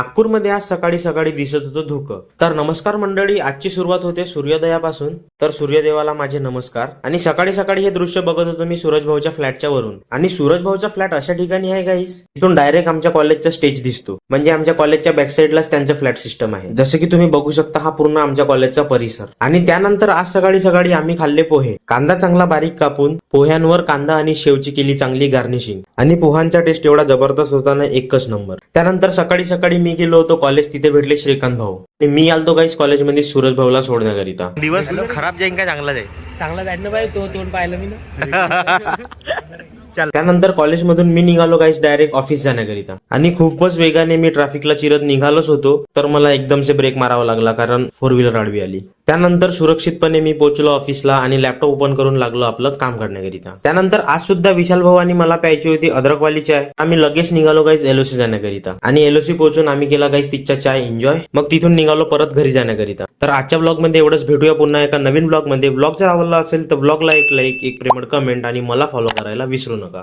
नागपूरमध्ये आज सकाळी सकाळी दिसत होतं धुकं. तर नमस्कार मंडळी, आजची सुरुवात होते सूर्योदयापासून. तर सूर्यदेवाला माझे नमस्कार. आणि सकाळी सकाळी हे दृश्य बघत होतो मी सूरज भाऊच्या फ्लॅटच्या वरून. आणि सूरज भाऊचा फ्लॅट अशा ठिकाणी आहे गाईस, तिथून डायरेक्ट आमच्या कॉलेजचा स्टेज दिसतो. म्हणजे आमच्या कॉलेजच्या बॅकसाइडलाच त्यांचा फ्लॅट सिस्टम आहे. जसं की तुम्ही बघू शकता, हा पूर्ण आमच्या कॉलेजचा परिसर. आणि त्यानंतर आज सकाळी सकाळी आम्ही खाल्ले पोहे. कांदा चांगला बारीक कापून पोह्यांवर कांदा आणि शेवची केली चांगली गार्निशिंग. आणि पोहांचा टेस्ट एवढा जबरदस्त होता ना, एकच नंबर. त्यानंतर सकाळी सकाळी मी गेलो होतो कॉलेज, तिथे भेटले श्रीकांत भाऊ. आणि मी आलतो गाईस कॉलेजमध्ये सूरज भाऊला सोडण्याकरिता. दिवस खराब जाईल का चांगला जाईल? चांगला जाईल ना बाई, तो तोंड पाहिलं मी ना. त्यानंतर कॉलेजमधून मी निघालो गाईस डायरेक्ट ऑफिस जाण्याकरिता. आणि खूपच वेगाने मी ट्रॅफिकला चिरत निघालोच होतो, तर मला एकदमसे ब्रेक मारावा लागला कारण 4 व्हीलर आडवी आली. त्यानंतर सुरक्षितपणे मी पोहोचलो ऑफिसला आणि लॅपटॉप ओपन करून लागलो आपलं काम करण्याकरिता. त्यानंतर आज सुद्धा विशाल भाऊ आणि मला प्यायची होती अद्रकवाली चाय. आम्ही लगेच निघालो गाईस एलओसी जाण्याकरिता. आणि एलओसी पोहोचून आम्ही केला गाईस तिच्या चाय एन्जॉय. मग तिथून निघालो परत घरी जाण्याकरिता. तर आजच्या ब्लॉग मध्ये एवढंच. भेटूया पुन्हा एका नवीन ब्लॉग मध्ये. ब्लॉग जर आवडला असेल तर ब्लॉगला एक लाईक, एक प्रेमळ कमेंट आणि मला फॉलो करायला विसरू नका.